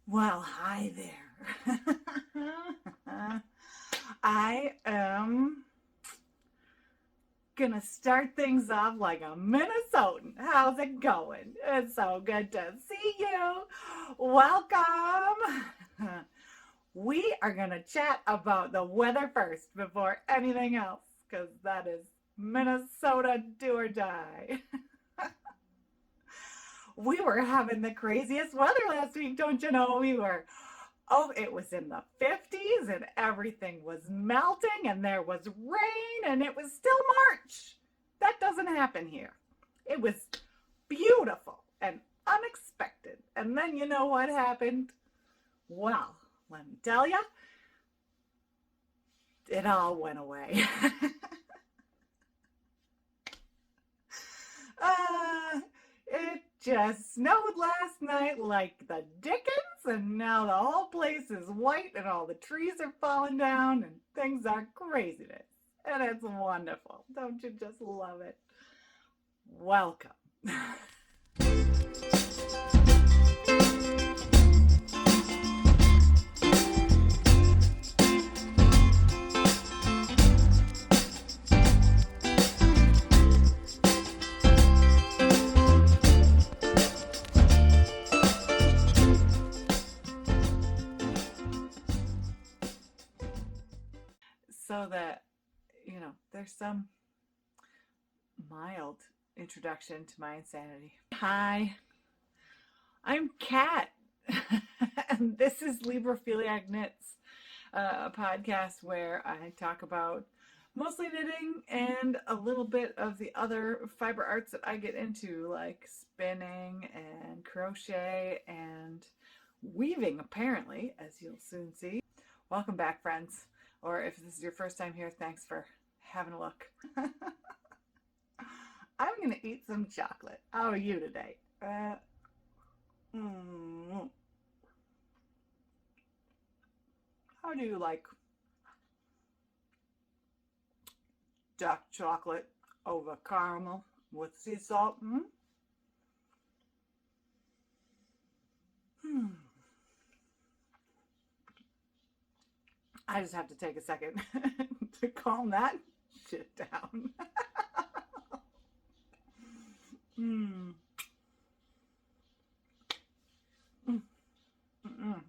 Well, hi there. I am gonna start things off like a Minnesotan. How's it going? It's so good to see you. Welcome. We are gonna chat about the weather first before anything else, because that is Minnesota do or die. We were having the craziest weather last week, don't you know? Oh, it was in the 50s and everything was melting and there was rain and it was still March. That doesn't happen here. It was beautiful and unexpected. And then you know what happened? Well, let me tell you, it all went away. uh, it just snowed last night like the dickens, and now the whole place is white, and all the trees are falling down, and things are craziness. And it's wonderful. Don't you just love it? Welcome. So that, there's some mild introduction to my insanity. Hi, I'm Kat, and this is Librophiliac Knits, a podcast where I talk about mostly knitting and a little bit of the other fiber arts that I get into, like spinning and crochet and weaving, apparently, as you'll soon see. Welcome back, friends. Or if this is your first time here, thanks for having a look. I'm going to eat some chocolate. How are you today? How do you like dark chocolate over caramel with sea salt? I just have to take a second to calm that shit down. mm. Mm. Mm.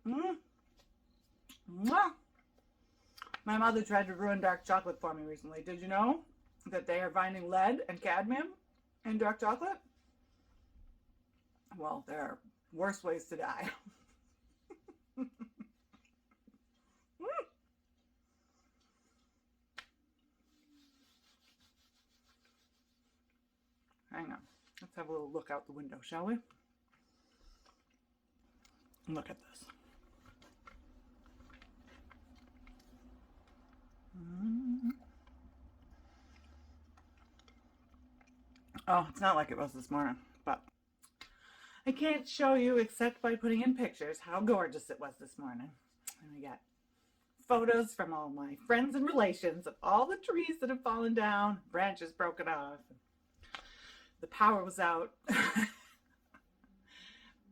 Mm. Mwah. My mother tried to ruin dark chocolate for me recently. Did you know that they are finding lead and cadmium in dark chocolate? Well, there are worse ways to die. Hang on. Let's have a little look out the window, shall we? Look at this. Oh, it's not like it was this morning, but I can't show you except by putting in pictures how gorgeous it was this morning. And we got photos from all my friends and relations of all the trees that have fallen down, branches broken off. The power was out.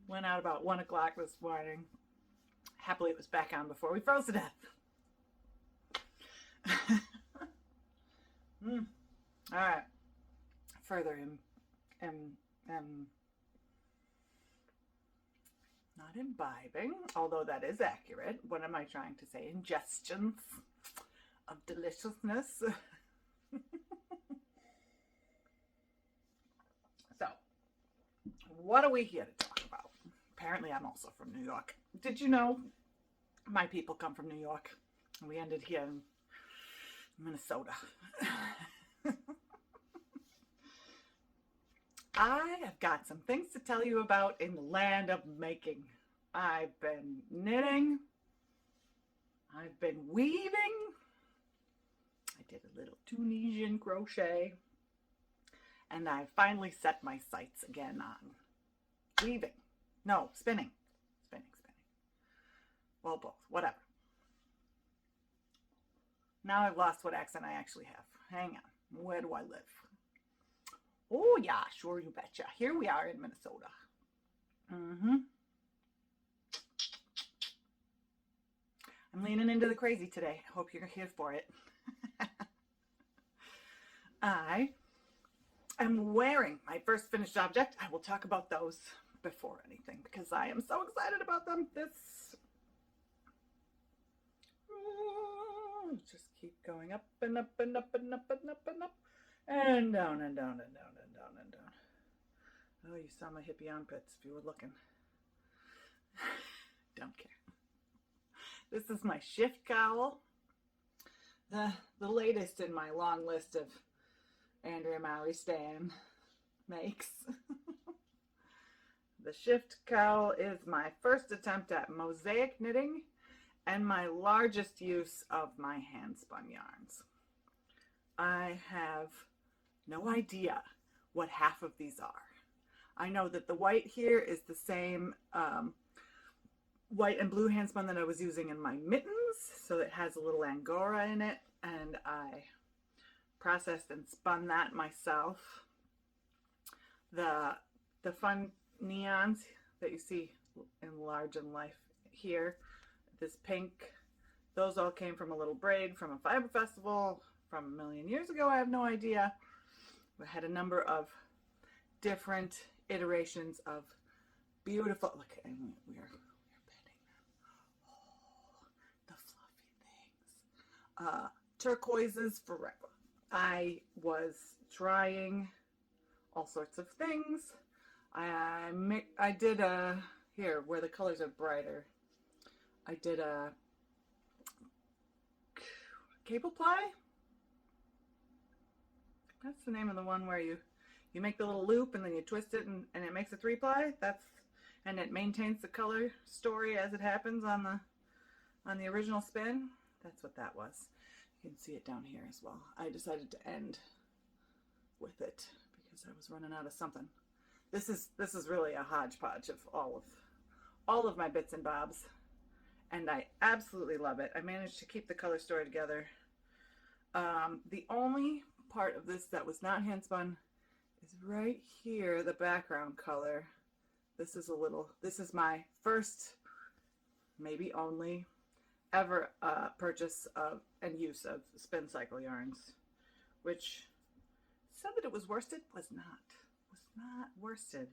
Went out about 1 o'clock this morning. Happily, it was back on before we froze to death. All right. Further not imbibing, although that is accurate. What am I trying to say? Ingestions of deliciousness. So, what are we here to talk about? Apparently, I'm also from New York. Did you know my people come from New York? We ended here in Minnesota. I have got some things to tell you about in the land of making. I've been knitting. I've been weaving. I did a little Tunisian crochet. And I finally set my sights again on weaving. No, spinning. Spinning. Well, both. Whatever. Now I've lost what accent I actually have. Hang on. Where do I live? Oh, yeah, sure, you betcha. Here we are in Minnesota. I'm leaning into the crazy today. Hope you're here for it. I am wearing my first finished object. I will talk about those before anything because I am so excited about them. Just keep going up and up and up and up and up and up and down and down and down and down and down. Oh, you saw my hippie armpits if you were looking. Don't care. This is my shift cowl. The latest in my long list of Andrea Mowry Stan makes. The shift cowl is my first attempt at mosaic knitting and my largest use of my hand spun yarns. I have no idea what half of these are. I know that the white here is the same white and blue hand spun that I was using in my mittens, so it has a little angora in it, and I processed and spun that myself. The fun neons that you see in large and life here, this pink, those all came from a little braid from a fiber festival from a million years ago. I have no idea. We had a number of different iterations of beautiful, look, and we're petting them. Oh, the fluffy things. Turquoises forever. I was trying all sorts of things. I did here where the colors are brighter. I did a cable ply. That's the name of the one where you make the little loop and then you twist it and it makes a 3-ply. And it maintains the color story as it happens on the original spin. That's what that was. You can see it down here as well. I decided to end with it because I was running out of something. This is really a hodgepodge of all of my bits and bobs, and I absolutely love it. I managed to keep the color story together. The only part of this that was not hand spun is right here, the background color. This is my first, maybe only, ever purchase of and use of spin cycle yarns, which said that it was worsted, was not worsted,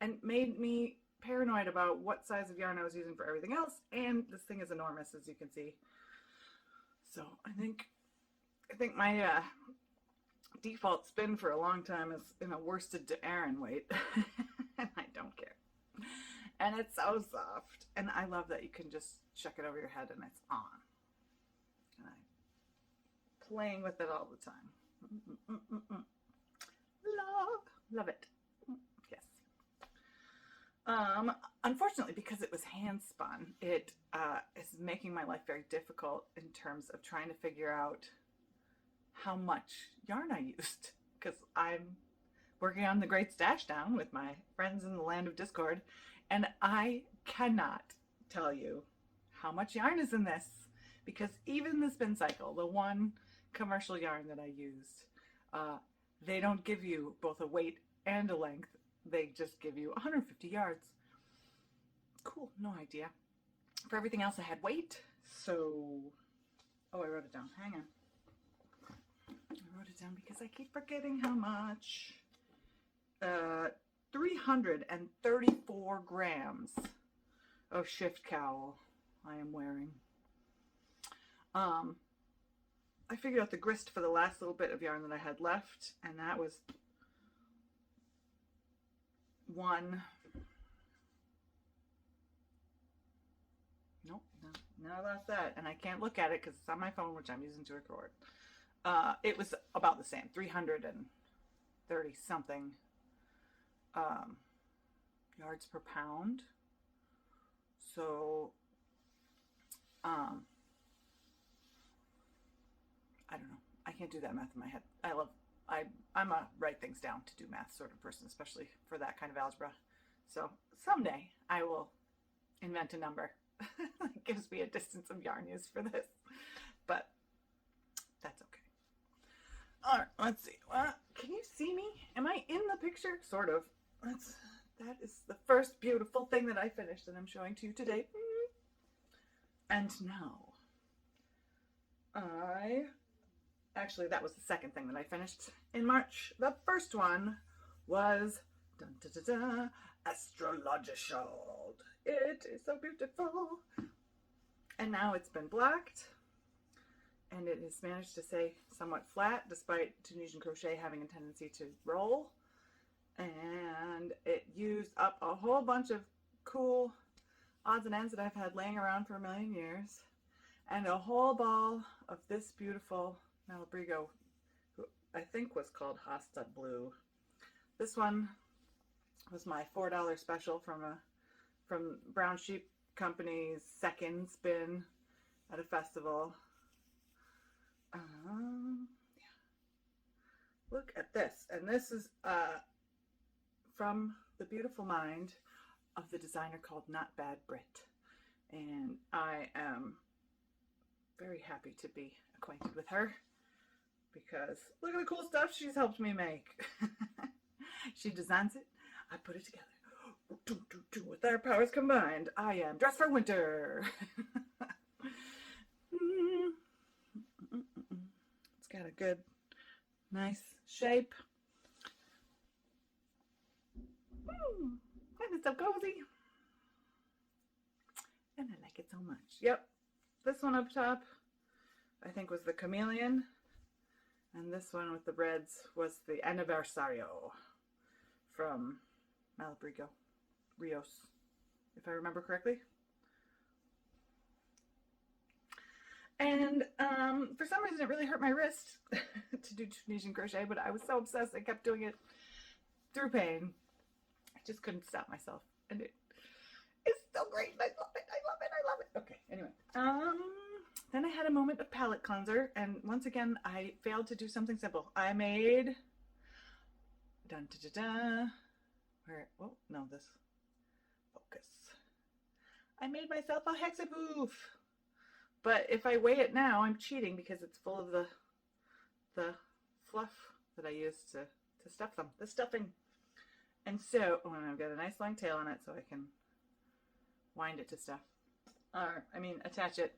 and made me paranoid about what size of yarn I was using for everything else. And this thing is enormous, as you can see. So I think my default spin for a long time is in a worsted to Aran weight, and I don't care. And it's so soft, and I love that you can just chuck it over your head and it's on. And I'm playing with it all the time. Love it. Yes. Unfortunately, because it was hand spun, it is making my life very difficult in terms of trying to figure out how much yarn I used, because I'm working on the Great Stash Down with my friends in the land of Discord, and I cannot tell you how much yarn is in this, because even the spin cycle, the one commercial yarn that I used, they don't give you both a weight and a length. They just give you 150 yards. Cool, no idea. For everything else I had weight, so, oh, I wrote it down, hang on. I wrote it down because I keep forgetting how much. 334 grams of shift cowl I am wearing. I figured out the grist for the last little bit of yarn that I had left, and that was nope, no, I lost that, and I can't look at it because it's on my phone, which I'm using to record. It was about the same, 330 something yards per pound. So I don't know. I can't do that math in my head. I'm a write things down to do math sort of person, especially for that kind of algebra. So someday I will invent a number that gives me a distance of yarn use for this, but that's okay. All right, let's see. Can you see me? Am I in the picture? Sort of. That is the first beautiful thing that I finished that I'm showing to you today. And now Actually, that was the second thing that I finished in March. The first one was dun, dun, dun, dun, Astrological. It is so beautiful. And now it's been blacked, and it has managed to stay somewhat flat despite Tunisian crochet having a tendency to roll. And it used up a whole bunch of cool odds and ends that I've had laying around for a million years, and a whole ball of this beautiful Malabrigo, who I think was called Hosta Blue. This one was my $4 special from Brown Sheep Company's second spin at a festival. Yeah. Look at this, and this is from the beautiful mind of the designer called Not Bad Brit, and I am very happy to be acquainted with her because look at the cool stuff she's helped me make. She designs it, I put it together. With our powers combined, I am dressed for winter. It's got a good, nice shape. And it's so cozy. And I like it so much. Yep. This one up top, I think, was the Chameleon. And this one with the reds was the Aniversario from Malabrigo Rios, if I remember correctly. And for some reason it really hurt my wrist to do Tunisian crochet, but I was so obsessed I kept doing it through pain. I just couldn't stop myself, and it's so great. I love it. I love it. I love it. Okay, anyway, then I had a moment of palette cleanser, and once again I failed to do something simple. I made dun da da da. Where? Oh no, this focus. I made myself a hexapoof. But if I weigh it now, I'm cheating because it's full of the fluff that I used to stuff them, the stuffing. And so, oh, and I've got a nice long tail on it so I can wind it to stuff. Or, I mean, attach it,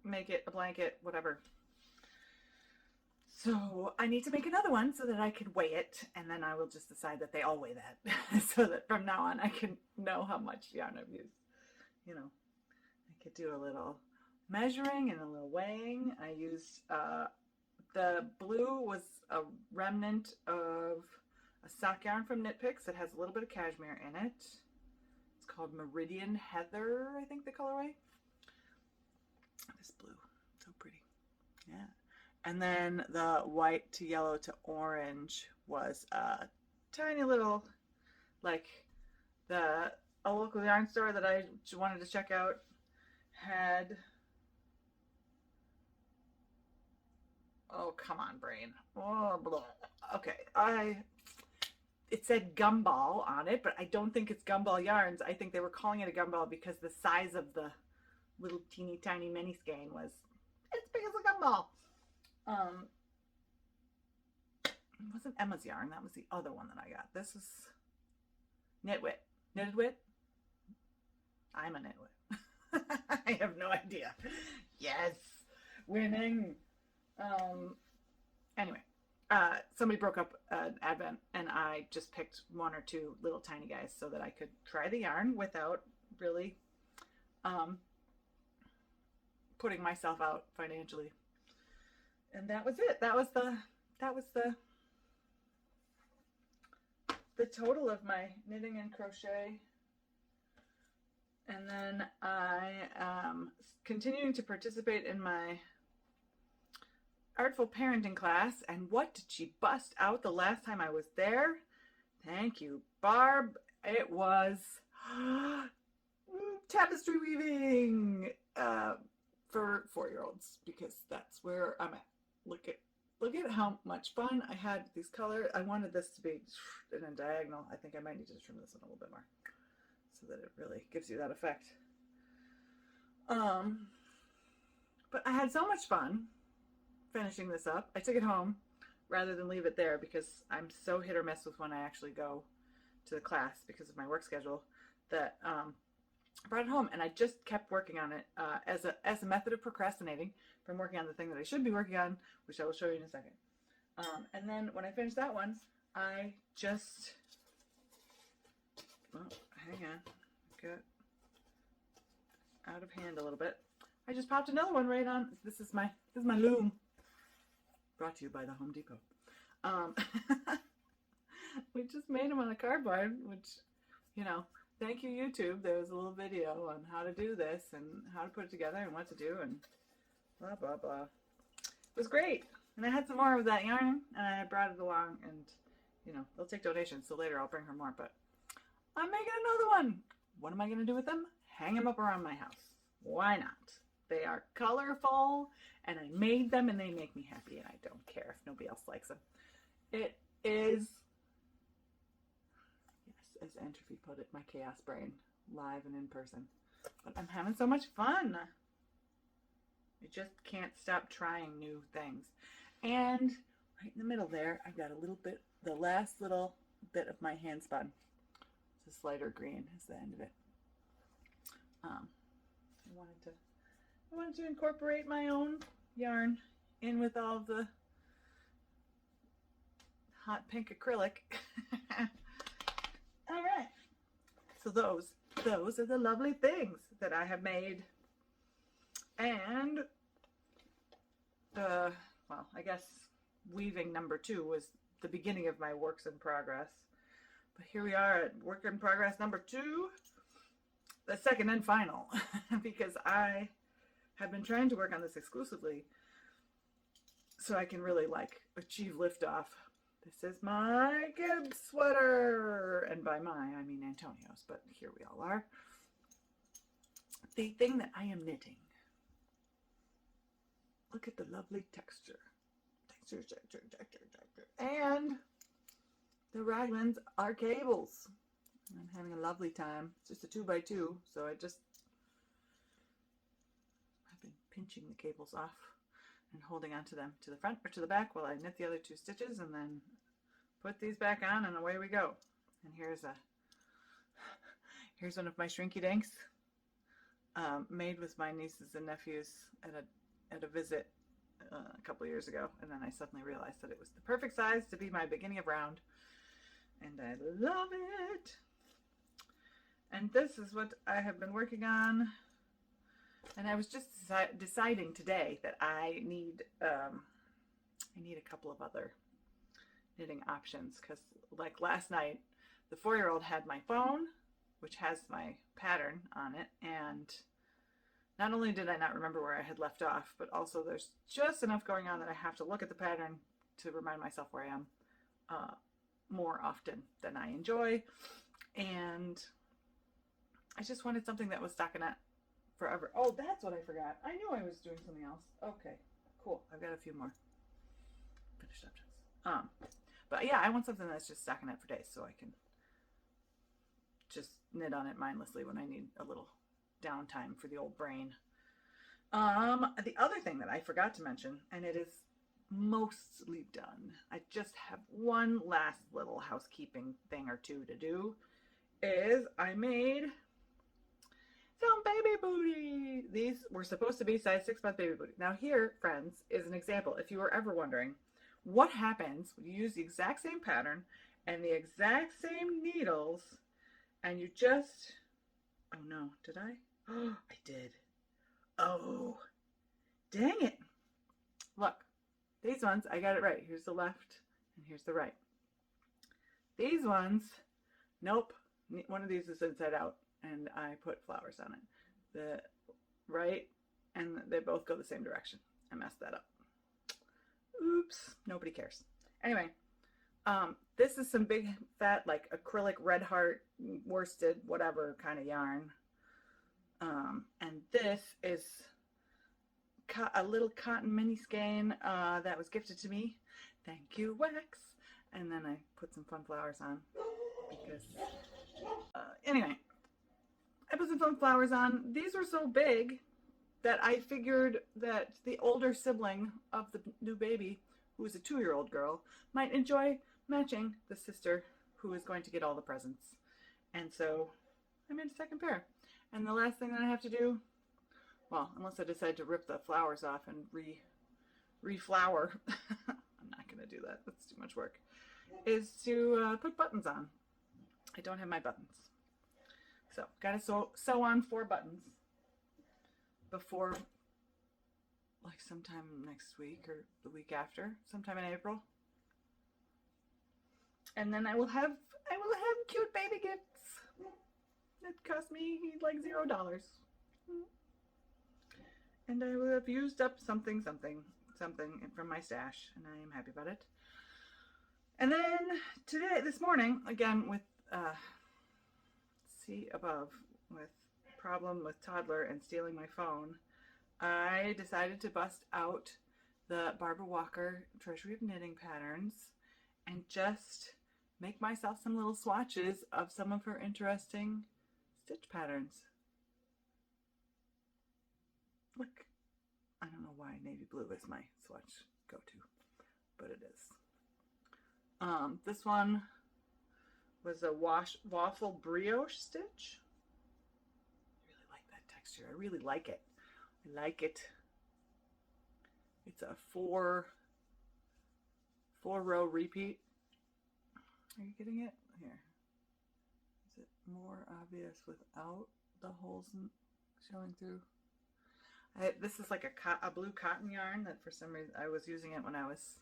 make it a blanket, whatever. So I need to make another one so that I can weigh it, and then I will just decide that they all weigh that. So that from now on I can know how much yarn I've used. You know, I could do a little measuring and a little weighing. I used, the blue was a remnant of a sock yarn from Knit Picks. It has a little bit of cashmere in it. It's called Meridian Heather, I think the colorway. This blue, so pretty. Yeah. And then the white to yellow to orange was a tiny little, like a local yarn store that I wanted to check out had, oh, come on, brain. Oh, blah. Okay, it said gumball on it, but I don't think it's gumball yarns. I think they were calling it a gumball because the size of the little teeny tiny mini skein was as big as a gumball. It wasn't Emma's yarn. That was the other one that I got. This is Knitwit. Knitted Wit? I'm a Knitwit. I have no idea. Yes, winning. Anyway, somebody broke up an Advent, and I just picked one or two little tiny guys so that I could try the yarn without really putting myself out financially. And that was it. That was the total of my knitting and crochet. And then I am continuing to participate in my artful parenting class. And what did she bust out the last time I was there? Thank you, Barb. It was tapestry weaving for 4-year-olds, because that's where I'm at. Look at how much fun I had with these colors. I wanted this to be in a diagonal. I think I might need to trim this one a little bit more so that it really gives you that effect. But I had so much fun finishing this up. I took it home rather than leave it there because I'm so hit or miss with when I actually go to the class because of my work schedule that I brought it home and I just kept working on it as a method of procrastinating from working on the thing that I should be working on, which I will show you in a second. And then when I finished that one, I just, oh, hang on, got out of hand a little bit. I just popped another one right on. This is my loom. Brought to you by the Home Depot. We just made them on a cardboard, which, you know, thank you, YouTube. There was a little video on how to do this and how to put it together and what to do and blah, blah, blah. It was great. And I had some more of that yarn and I brought it along and, you know, they'll take donations. So later I'll bring her more, but I'm making another one. What am I going to do with them? Hang them up around my house. Why not? They are colorful and I made them and they make me happy and I don't care if nobody else likes them. It is, yes, as Entropy put it, my chaos brain, live and in person. But I'm having so much fun. I just can't stop trying new things. And right in the middle there, I've got a little bit, the last little bit of my hand spun. It's a lighter green is the end of it. I wanted to incorporate my own yarn in with all of the hot pink acrylic. All right. So those are the lovely things that I have made. And well, I guess weaving number 2 was the beginning of my works in progress. But here we are at work in progress number 2, the second and final, because I have been trying to work on this exclusively so I can really like achieve liftoff. This is my Gibbs sweater, and by my I mean Antonio's, but here we all are. The thing that I am knitting. Look at the lovely texture. Texture. And the raglans are cables. I'm having a lovely time. It's just a 2x2, so I've been pinching the cables off and holding onto them to the front or to the back while I knit the other 2 stitches and then put these back on and away we go. And here's one of my shrinky dinks made with my nieces and nephews at a visit a couple of years ago, and then I suddenly realized that it was the perfect size to be my beginning of round, and I love it. And this is what I have been working on, and I was just deciding today that I need a couple of other knitting options, because like last night the 4-year-old had my phone, which has my pattern on it, and not only did I not remember where I had left off, but also there's just enough going on that I have to look at the pattern to remind myself where I am more often than I enjoy. And I just wanted something that was stockinette forever. Oh, that's what I forgot. I knew I was doing something else. Okay, cool. I've got a few more finished objects. But yeah, I want something that's just stockinette for days so I can just knit on it mindlessly when I need a little downtime for the old brain. The other thing that I forgot to mention, and it is mostly done, I just have one last little housekeeping thing or two to do, is I made some baby booties. These were supposed to be size 6-month baby booties. Now here, friends, is an example. If you were ever wondering what happens when you use the exact same pattern and the exact same needles and you just, oh no, did I? Oh, I did. Oh, dang it. Look, these ones, I got it right. Here's the left and here's the right. These ones, nope. One of these is inside out and I put flowers on it. The right, and they both go the same direction. I messed that up. Oops, nobody cares. Anyway, this is some big fat like acrylic red heart worsted whatever kind of yarn. And this is a little cotton mini skein that was gifted to me. Thank you, Wax. And then I put some fun flowers on because anyway, I put some fun flowers on. These were so big that I figured that the older sibling of the new baby, who is a 2-year-old girl, might enjoy matching the sister who is going to get all the presents. And so I made a second pair. And the last thing that I have to do, well, unless I decide to rip the flowers off and reflower, I'm not going to do that. That's too much work, is to put buttons on. I don't have my buttons. So, got to sew on 4 buttons before, like, sometime next week or the week after, sometime in April. And then I will have cute baby gifts. It cost me like $0. And I will have used up something from my stash, and I am happy about it. And then this morning, again with see above, with problem with toddler and stealing my phone, I decided to bust out the Barbara Walker Treasury of Knitting patterns and just make myself some little swatches of some of her interesting stitch patterns. Look, I don't know why navy blue is my swatch go-to, but it is. This one was a waffle brioche stitch. I really like that texture. I really like it. I like it. It's a 4-row repeat. Are you getting it? Here. Is it more obvious without the holes showing through? This is like a blue cotton yarn that for some reason I was using it when I was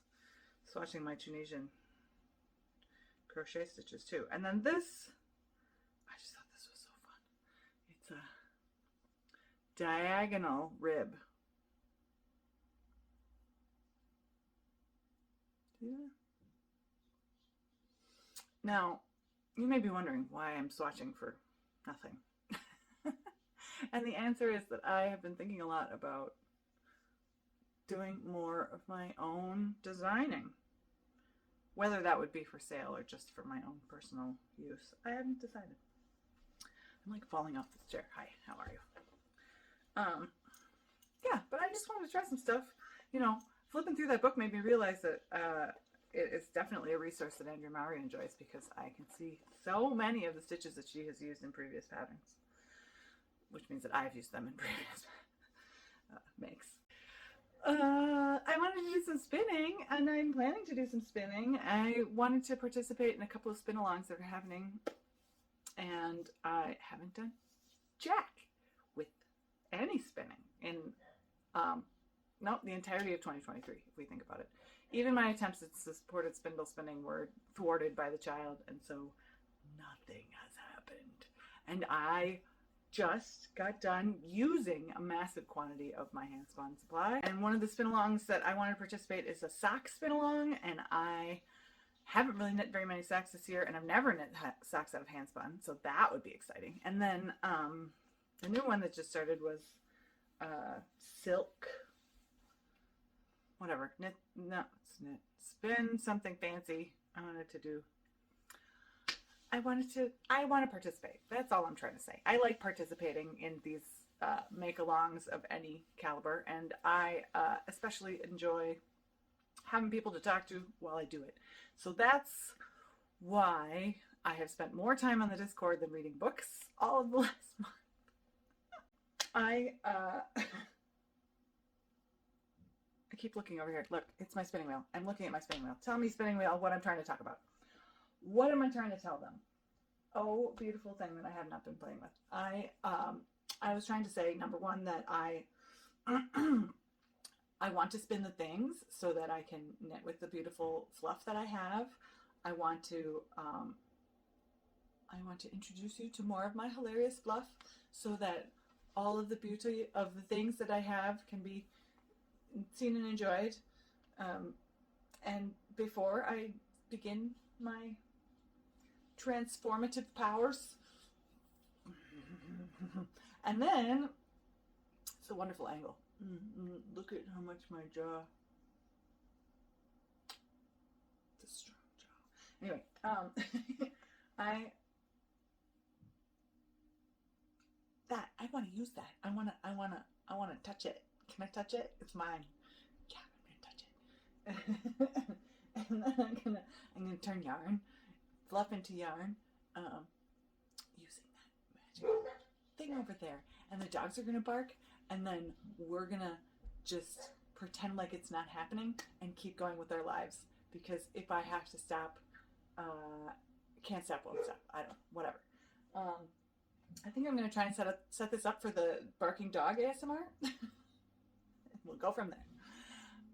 swatching my Tunisian crochet stitches too. And then this, I just thought this was so fun. It's a diagonal rib. See that? Now, you may be wondering why I'm swatching for nothing. And the answer is that I have been thinking a lot about doing more of my own designing. Whether that would be for sale or just for my own personal use, I haven't decided. I'm like falling off this chair. Hi, how are you? Yeah, but I just wanted to try some stuff. You know, flipping through that book made me realize that it is definitely a resource that Andrea Mowry enjoys, because I can see so many of the stitches that she has used in previous patterns, which means that I've used them in previous makes. I wanted to do some spinning, and I'm planning to do some spinning. I wanted to participate in a couple of spin-alongs that are happening, and I haven't done jack with any spinning in the entirety of 2023, if we think about it. Even my attempts at supported spindle spinning were thwarted by the child, and so nothing has happened. And I just got done using a massive quantity of my hand spun supply. And one of the spin-alongs that I want to participate is a sock spin-along, and I haven't really knit very many socks this year, and I've never knit socks out of hand spun, so that would be exciting. And then the new one that just started was silk, whatever, spin something fancy. I want to participate. That's all I'm trying to say. I like participating in these make-alongs of any caliber, and I especially enjoy having people to talk to while I do it. So that's why I have spent more time on the Discord than reading books all of the last month. I keep looking over here. Look, it's my spinning wheel. I'm looking at my spinning wheel. Tell me, spinning wheel, what I'm trying to talk about. What am I trying to tell them? Oh, beautiful thing that I have not been playing with. I was trying to say, number one, that I want to spin the things so that I can knit with the beautiful fluff that I have. I want to introduce you to more of my hilarious fluff so that all of the beauty of the things that I have can be seen and enjoyed. And before I begin my transformative powers. And then, it's a wonderful angle. Look at how much my jaw, it's a strong jaw. Anyway, I want to use that. I want to touch it. Can I touch it? It's mine. Yeah, I'm gonna touch it. And then I'm gonna turn yarn, fluff into yarn, using that magic thing over there, and the dogs are going to bark, and then we're going to just pretend like it's not happening and keep going with our lives. Because if I have to stop, can't stop, won't stop. I don't, whatever. I think I'm going to try and set this up for the barking dog ASMR. We'll go from there.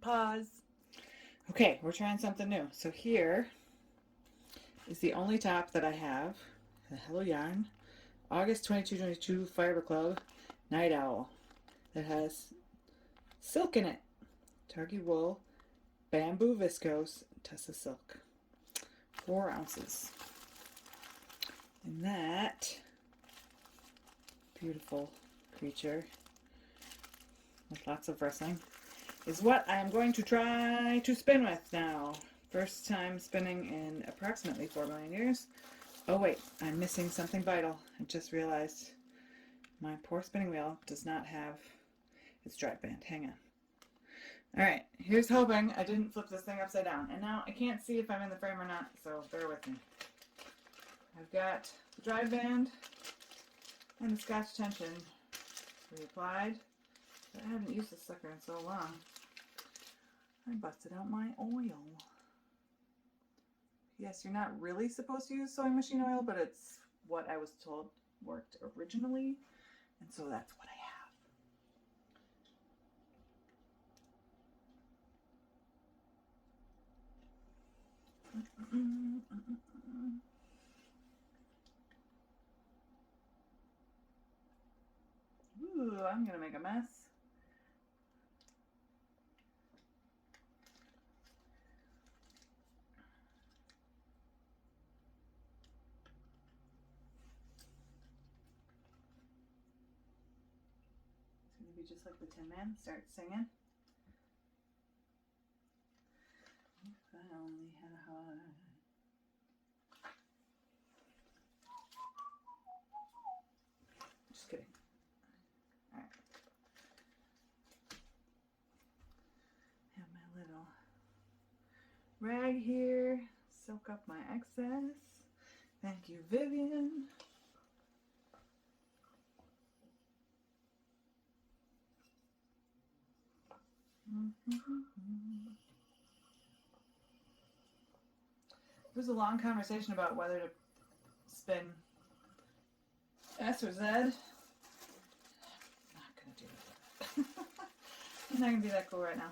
Pause. Okay, we're trying something new. So here is the only top that I have. The Hello Yarn August 2222 Fiber Club Night Owl that has silk in it. Targhee wool, bamboo viscose, Tussa silk. 4 ounces. And that beautiful creature with lots of rustling is what I am going to try to spin with now. First time spinning in approximately 4 million years. Oh wait, I'm missing something vital. I just realized my poor spinning wheel does not have its drive band. Hang on. Alright, here's hoping I didn't flip this thing upside down. And now I can't see if I'm in the frame or not, so bear with me. I've got the drive band and the Scotch tension reapplied. I haven't used this sucker in so long. I busted out my oil. Yes, you're not really supposed to use sewing machine oil, but it's what I was told worked originally, and so that's what I have. Ooh, I'm gonna make a mess. It's gonna be just like the Tin Man. Start singing. If I only had a heart. Just kidding. Alright. Have my little rag here. Soak up my excess. Thank you, Vivian. There was a long conversation about whether to spin S or Z. I'm not going to do that. I'm not going to be that cool right now.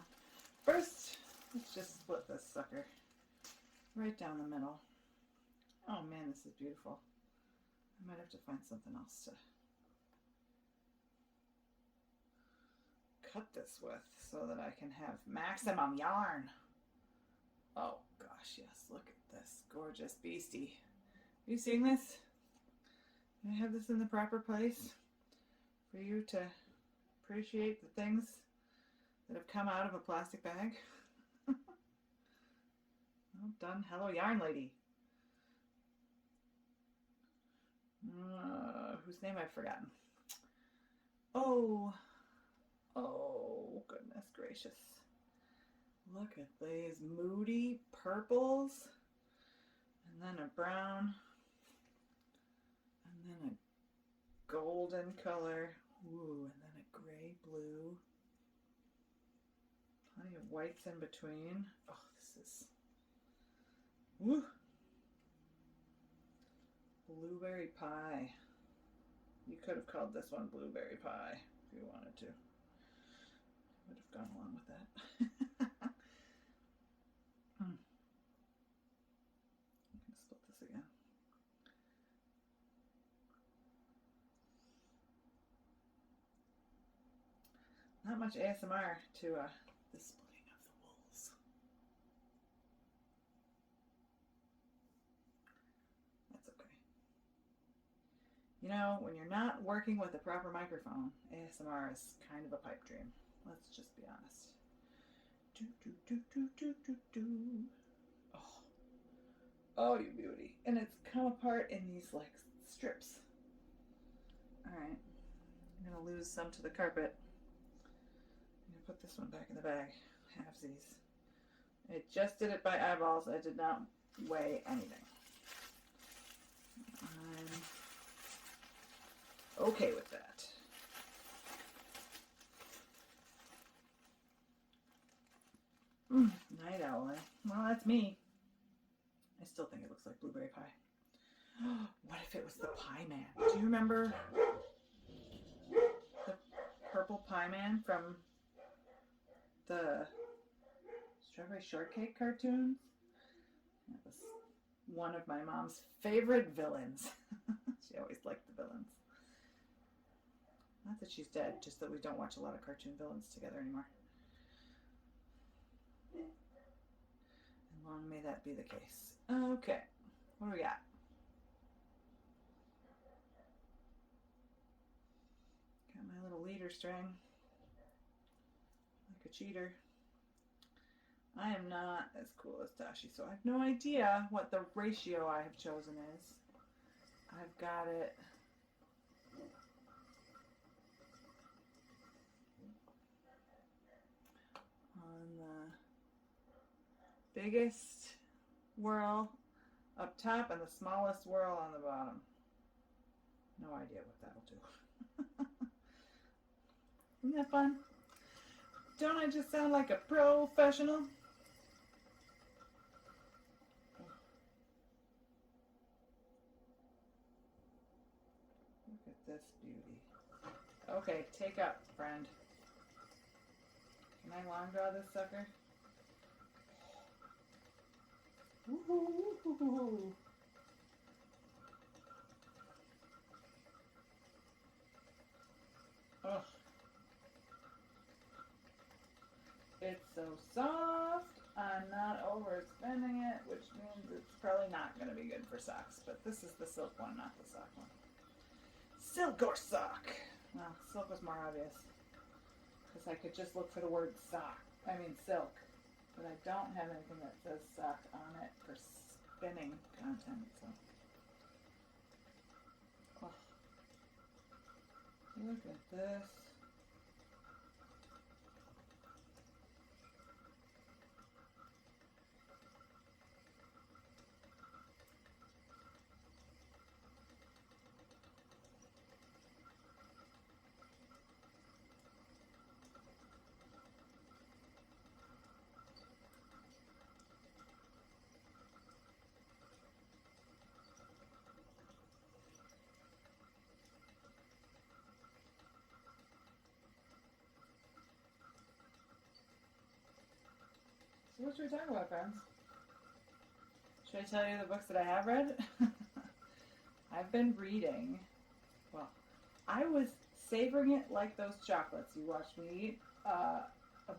First, let's just split this sucker right down the middle. Oh man, this is beautiful. I might have to find something else to cut this with so that I can have maximum yarn. Oh gosh, yes, look at this gorgeous beastie. Are you seeing this? Can I have this in the proper place for you to appreciate the things that have come out of a plastic bag? Well done, Hello Yarn Lady. Whose name I've forgotten. Oh goodness gracious. Look at these moody purples, and then a brown, and then a golden color, ooh, and then a gray blue, plenty of whites in between. Oh, this is, woo, blueberry pie. You could have called this one blueberry pie if you wanted to. I would have gone along with that. I'm going to split this again. Not much ASMR to the splitting of the wools. That's okay. You know, when you're not working with a proper microphone, ASMR is kind of a pipe dream. Let's just be honest. Do, do, do, do, do, do, do. Oh, you beauty. And it's come apart in these like strips. Alright. I'm going to lose some to the carpet. I'm going to put this one back in the bag. Halvesies. I just did it by eyeballs. I did not weigh anything. okay with that. Night owl. Well, that's me. I still think it looks like blueberry pie. What if it was the pie man? Do you remember the purple pie man from the Strawberry Shortcake cartoons? That was one of my mom's favorite villains. She always liked the villains. Not that she's dead, just that we don't watch a lot of cartoon villains together anymore. And long may that be the case. Okay, what do we got? Got my little leader string. Like a cheater. I am not as cool as Dashi, so I have no idea what the ratio I have chosen is. I've got it on the biggest whirl up top and the smallest whirl on the bottom. No idea what that'll do. Isn't that fun? Don't I just sound like a professional? Look at this beauty. Okay, take up, friend. Can I long draw this sucker? Woohoo! Oh. It's so soft. I'm not overspending it, which means it's probably not going to be good for socks. But this is the silk one, not the sock one. Silk or sock? Well, silk was more obvious. Because I could just look for the word sock. I mean silk. But I don't have anything that says sock on it for spinning content. So. Oh. Look at this. So what should we talk about, friends? Should I tell you the books that I have read? I've been reading, well, I was savoring it like those chocolates you watched me eat, a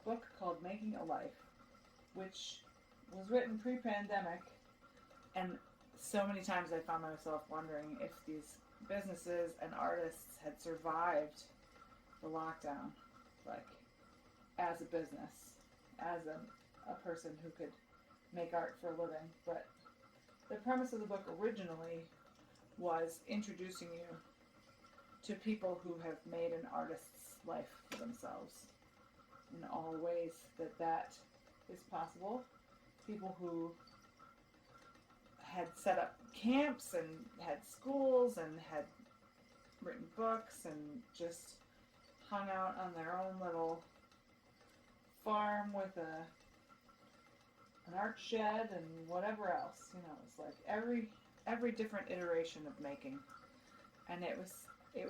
book called Making a Life, which was written pre-pandemic, and so many times I found myself wondering if these businesses and artists had survived the lockdown, like, as a business, as a person who could make art for a living. But the premise of the book originally was introducing you to people who have made an artist's life for themselves in all ways that is possible. People who had set up camps and had schools and had written books and just hung out on their own little farm with an art shed and whatever else. You know, it's like every different iteration of making, and it was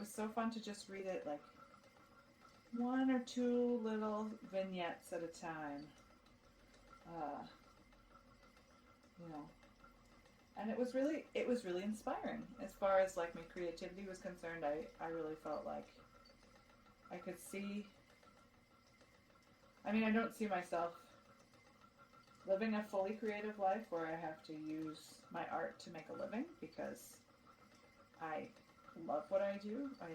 so fun to just read it like one or two little vignettes at a time. You know, and it was really inspiring as far as like my creativity was concerned. I really felt like I could see. I mean, I don't see myself living a fully creative life where I have to use my art to make a living, because I love what I do. I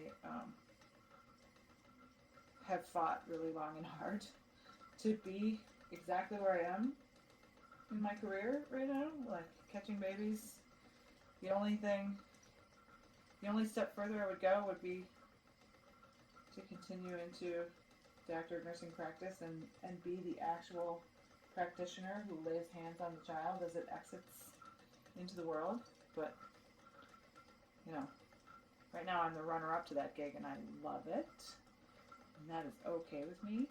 have fought really long and hard to be exactly where I am in my career right now, like catching babies. The only step further I would go would be to continue into doctorate nursing practice and be the actual practitioner who lays hands on the child as it exits into the world. But, you know, Right now I'm the runner-up to that gig and I love it. And that is okay with me.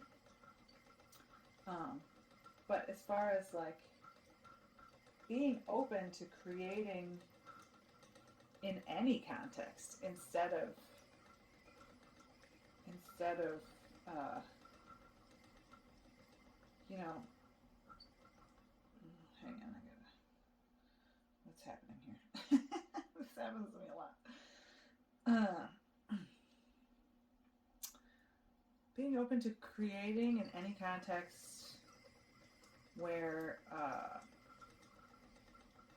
But as far as like being open to creating in any context instead of you know, hang on, what's happening here? This happens to me a lot. Being open to creating in any context where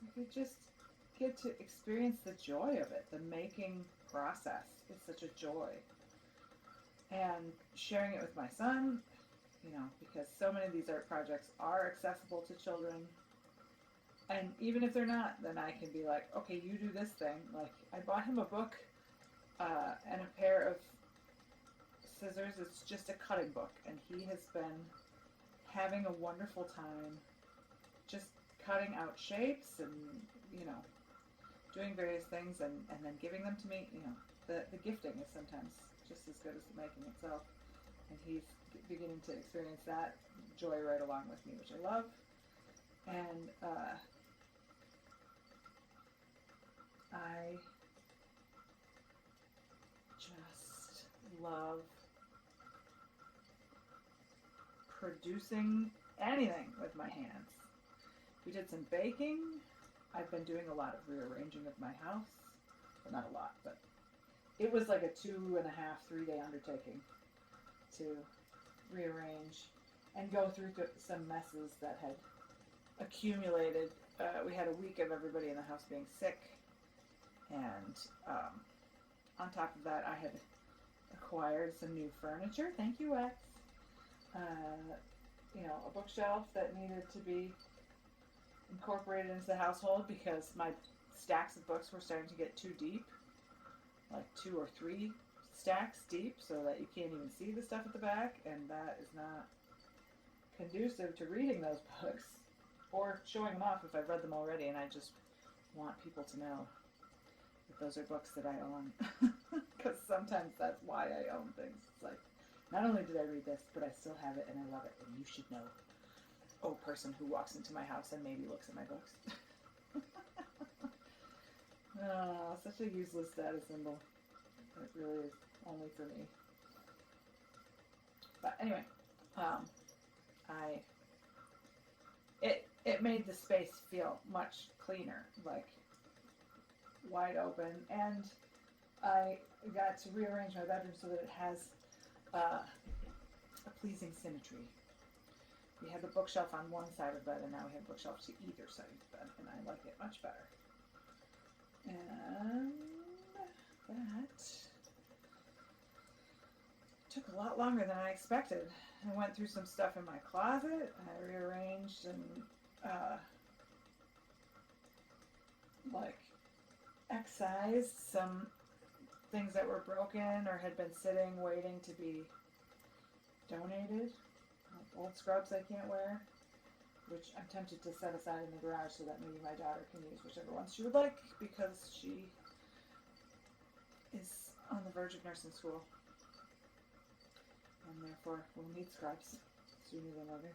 you could just get to experience the joy of it. The making process is such a joy. And sharing it with my son, you know, because so many of these art projects are accessible to children. And even if they're not, then I can be like, okay, you do this thing. Like, I bought him a book and a pair of scissors. It's just a cutting book. And he has been having a wonderful time just cutting out shapes and, you know, doing various things and then giving them to me. You know, the gifting is sometimes just as good as the making itself. And he's beginning to experience that joy right along with me, which I love. And I just love producing anything with my hands. We did some baking. I've been doing a lot of rearranging of my house. Well, not a lot, but it was like a 2.5, 3-day undertaking to rearrange and go through some messes that had accumulated. We had a week of everybody in the house being sick, and on top of that, I had acquired some new furniture. Thank you, X. You know, a bookshelf that needed to be incorporated into the household because my stacks of books were starting to get too deep, like 2 or 3 stacks deep, so that you can't even see the stuff at the back, and that is not conducive to reading those books or showing them off if I've read them already, and I just want people to know that those are books that I own, because sometimes that's why I own things. It's like, not only did I read this, but I still have it and I love it, and you should know. Oh, person who walks into my house and maybe looks at my books. Oh, such a useless status symbol. It really is only for me. But anyway, it made the space feel much cleaner, like wide open, and I got to rearrange my bedroom so that it has a pleasing symmetry. We had the bookshelf on one side of the bed, and now we have bookshelves to either side of the bed, and I like it much better. And that took a lot longer than I expected. I went through some stuff in my closet. I rearranged and like excised some things that were broken or had been sitting waiting to be donated. Like old scrubs I can't wear, which I'm tempted to set aside in the garage so that maybe my daughter can use whichever ones she would like, because she is on the verge of nursing school and therefore will need scrubs sooner than later.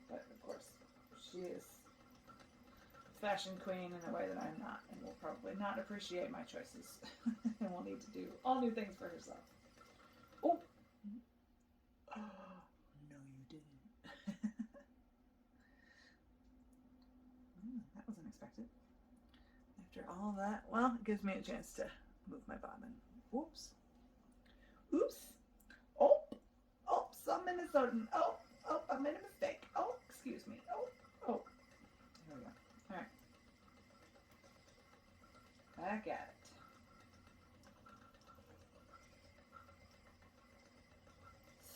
But of course, she is a fashion queen in a way that I'm not, and will probably not appreciate my choices and will need to do all new things for herself. Oh! No, you didn't. That was unexpected. After all of that, well, it gives me a chance to move my bobbin. Whoops. Oops. Oh, some Minnesotan. Oh, I made a mistake. Oh, excuse me. Oh. There we go. All right. Back at it.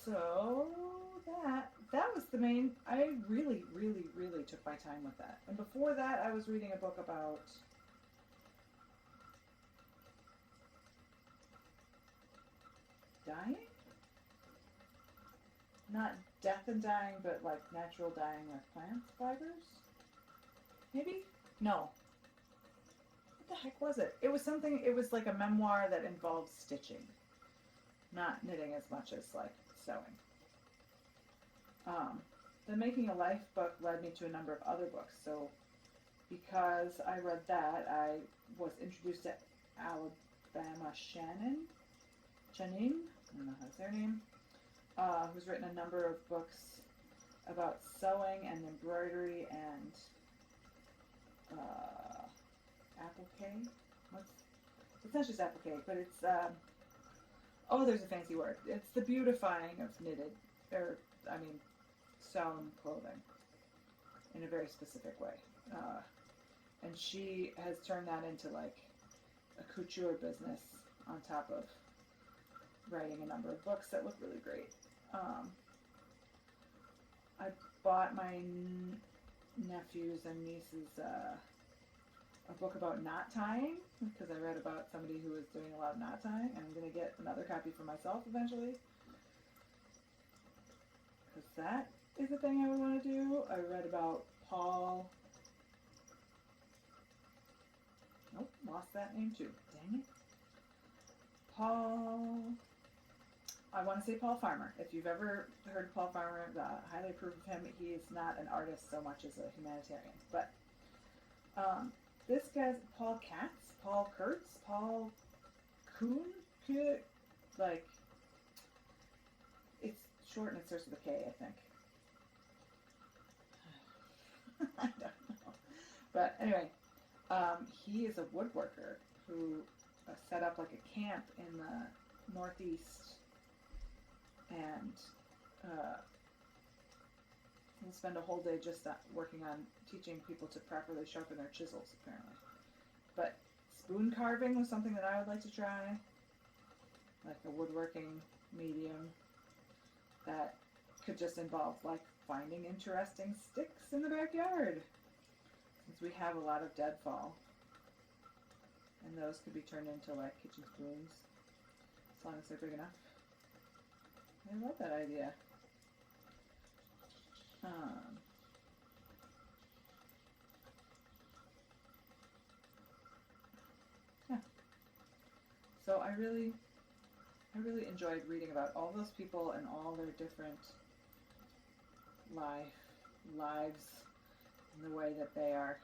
So that was the main. I really took my time with that. And before that, I was reading a book about dying? Not death and dying, but like natural dying with plant fibers? Maybe? No. what the heck was it? It was something, it was like a memoir that involved stitching, not knitting as much as like sewing. The Making a Life book led me to a number of other books. So because I read that, I was introduced to Alabama Shannon, I don't know how to say her name, who's written a number of books about sewing and embroidery and applique. It's not just applique, but it's there's a fancy word. It's the beautifying of knitted, sewn clothing in a very specific way. And she has turned that into like a couture business on top of writing a number of books that look really great. I bought my nephews and nieces a book about knot tying because I read about somebody who was doing a lot of knot tying, and I'm going to get another copy for myself eventually because that is a thing I would want to do. I read about Paul. Nope, lost that name too. Dang it. I want to say Paul Farmer. If you've ever heard of Paul Farmer, highly approve of him. He is not an artist so much as a humanitarian. But this guy's Paul Katz, Paul Kurtz, Paul Kuhn, like, it's short and it starts with a K, I think. I don't know. But anyway, he is a woodworker who set up like a camp in the Northeast, and he'll spend a whole day just working on teaching people to properly sharpen their chisels, apparently. But spoon carving was something that I would like to try, like a woodworking medium that could just involve like finding interesting sticks in the backyard, since we have a lot of deadfall, and those could be turned into like kitchen spoons as long as they're big enough. I love that idea. Yeah. So I really enjoyed reading about all those people and all their different lives and the way that they are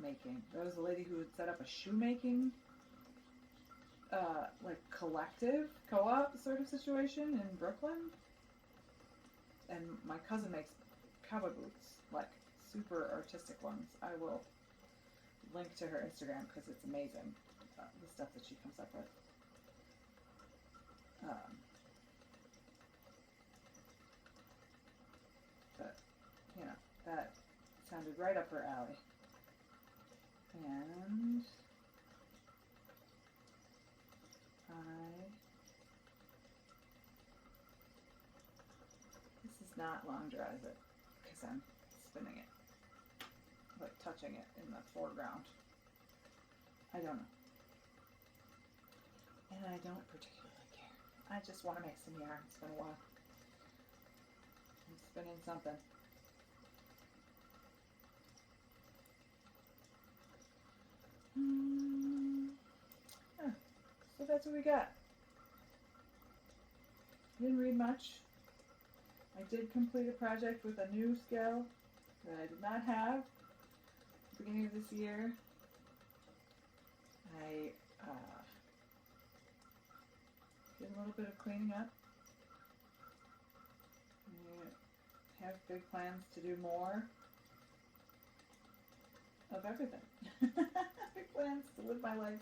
making. There was a lady who had set up a shoemaking like collective co-op sort of situation in Brooklyn, and my cousin makes cowboy boots, like super artistic ones. I will link to her Instagram because it's amazing, the stuff that she comes up with. But you know, that sounded right up her alley. And this is not long draw, is it? Because I'm spinning it, like touching it in the foreground. I don't know. And I don't particularly care. I just want to make some yarn. It's been a while. I'm spinning something. So that's what we got. Didn't read much. I did complete a project with a new skill that I did not have at the beginning of this year. I did a little bit of cleaning up. I have big plans to do more of everything. Big plans to live my life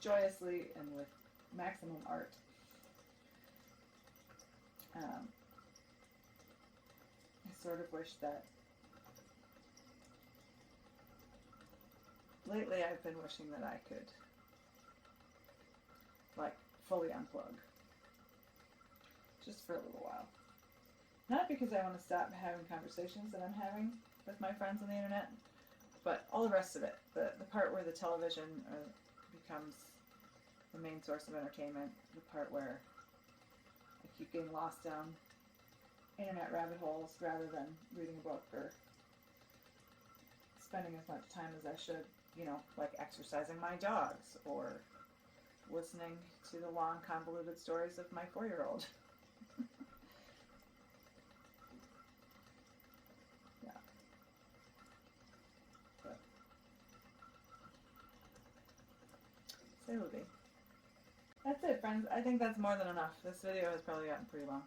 joyously and with maximum art. I sort of wish that lately I've been wishing that I could like fully unplug just for a little while. Not because I want to stop having conversations that I'm having with my friends on the internet, but all the rest of it. The part where the television becomes the main source of entertainment, the part where I keep getting lost down internet rabbit holes rather than reading a book or spending as much time as I should you know, like exercising my dogs or listening to the long convoluted stories of my 4-year-old. Yeah. But so it would be. That's it, friends. I think that's more than enough. This video has probably gotten pretty long.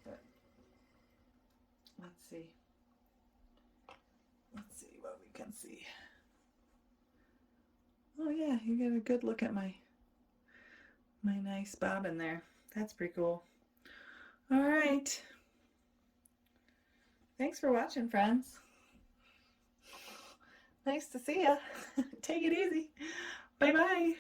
But let's see. Let's see what we can see. Oh yeah, you get a good look at my nice bobbin there. That's pretty cool. All right. Thanks for watching, friends. Nice to see ya. Take it easy. Bye-bye.